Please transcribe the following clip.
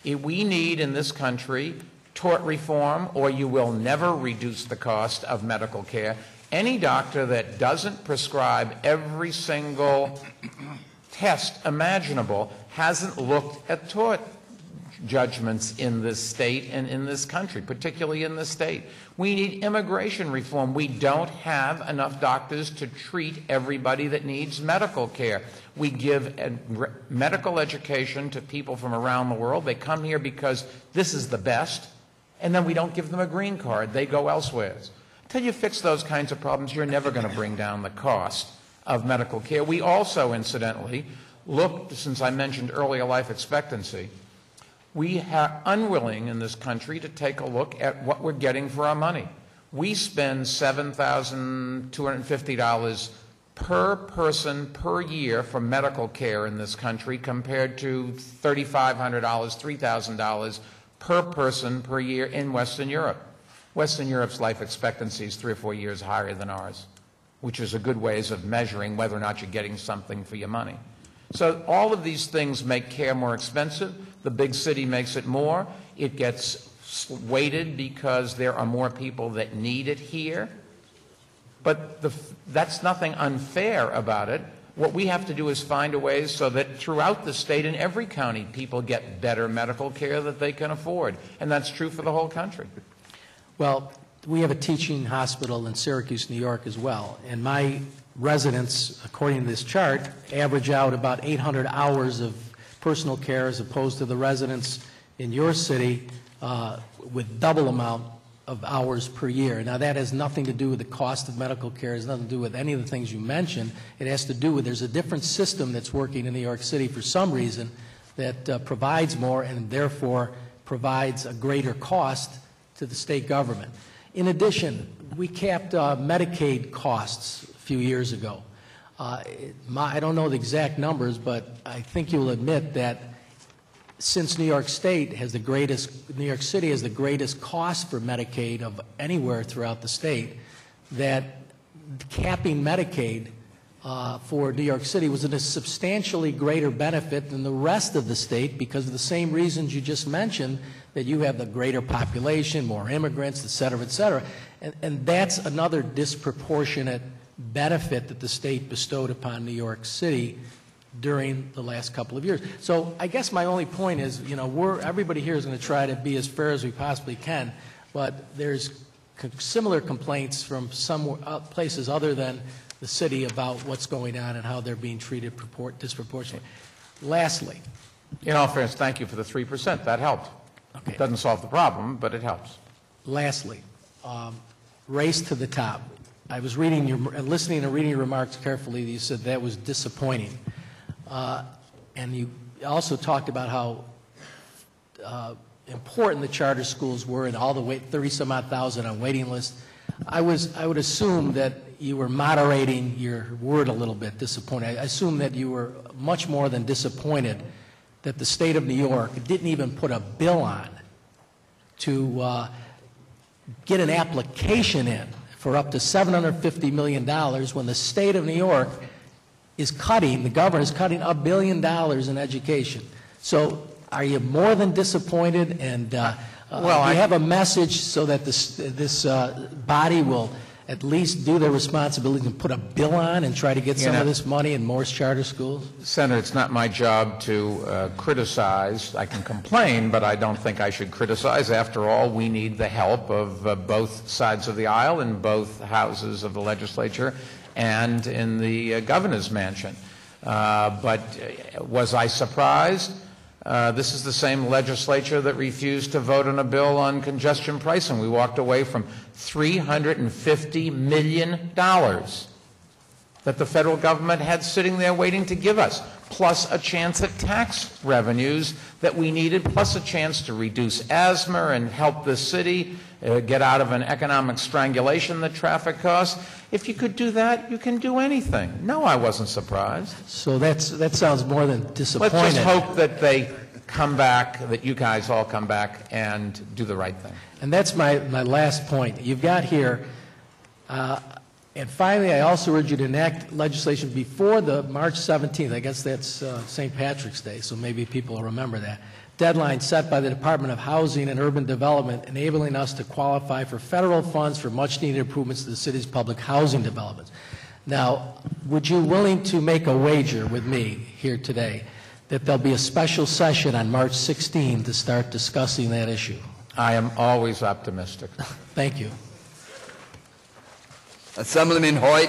We need in this country tort reform, or you will never reduce the cost of medical care. Any doctor that doesn't prescribe every single test imaginable hasn't looked at tort judgments in this state and in this country, particularly in this state. We need immigration reform. We don't have enough doctors to treat everybody that needs medical care. We give medical education to people from around the world. They come here because this is the best, and then we don't give them a green card. They go elsewhere. Until you fix those kinds of problems, you're never going to bring down the cost of medical care. We also, incidentally, looked, since I mentioned earlier life expectancy, we are unwilling in this country to take a look at what we're getting for our money. We spend $7,250 per person per year for medical care in this country compared to $3,500, $3,000 per person per year in Western Europe. Western Europe's life expectancy is 3 or 4 years higher than ours, which is a good ways of measuring whether or not you're getting something for your money. So all of these things make care more expensive. The big city makes it more. It gets weighted because there are more people that need it here. But that's nothing unfair about it. What we have to do is find a way so that throughout the state, in every county, people get better medical care that they can afford. And that's true for the whole country. Well, we have a teaching hospital in Syracuse, New York as well. And my residents, according to this chart, average out about 800 hours of personal care as opposed to the residents in your city with double amount of hours per year. Now, that has nothing to do with the cost of medical care. It has nothing to do with any of the things you mentioned. It has to do with there's a different system that's working in New York City for some reason that provides more and therefore provides a greater cost to the state government. In addition, we capped Medicaid costs a few years ago. I don't know the exact numbers, but I think you'll admit that since New York City has the greatest cost for Medicaid of anywhere throughout the state, that capping Medicaid for New York City was a substantially greater benefit than the rest of the state because of the same reasons you just mentioned, that you have the greater population, more immigrants, et cetera, et cetera. And that's another disproportionate benefit that the state bestowed upon New York City during the last couple of years. So I guess my only point is, you know, everybody here is going to try to be as fair as we possibly can, but there's similar complaints from some places other than the city about what's going on and how they're being treated disproportionately. Lastly. In all fairness, thank you for the 3%. That helped. Okay. It doesn't solve the problem, but it helps. Lastly, race to the top. I was listening and reading your remarks carefully. You said that was disappointing. And you also talked about how important the charter schools were and all the 30-some-odd thousand on waiting list. I would assume that you were moderating your word a little bit, disappointed. I assume that you were much more than disappointed that the state of New York didn't even put a bill on to get an application in for up to $750 million when the state of New York is cutting, the government is cutting $1 billion in education. So are you more than disappointed, and do you have a message so that this body will at least do their responsibility and put a bill on and try to get some of this money in more charter schools? Senator, it's not my job to criticize. I can complain, but I don't think I should criticize. After all, we need the help of both sides of the aisle in both houses of the legislature and in the governor's mansion. But was I surprised? This is the same legislature that refused to vote on a bill on congestion pricing. We walked away from $350 million that the federal government had sitting there waiting to give us, plus a chance at tax revenues that we needed, plus a chance to reduce asthma and help the city get out of an economic strangulation that traffic costs. If you could do that, you can do anything. No, I wasn't surprised. So that sounds more than disappointing. Let's just hope that they come back, that you guys all come back and do the right thing. And that's my last point. You've got here, and finally, I also urge you to enact legislation before the March 17th. I guess that's St. Patrick's Day, so maybe people will remember that. deadline set by the Department of Housing and Urban Development, enabling us to qualify for federal funds for much-needed improvements to the city's public housing developments. Now, would you willing to make a wager with me here today that there'll be a special session on March 16 to start discussing that issue? I am always optimistic. Thank you. Assemblyman Hoyt.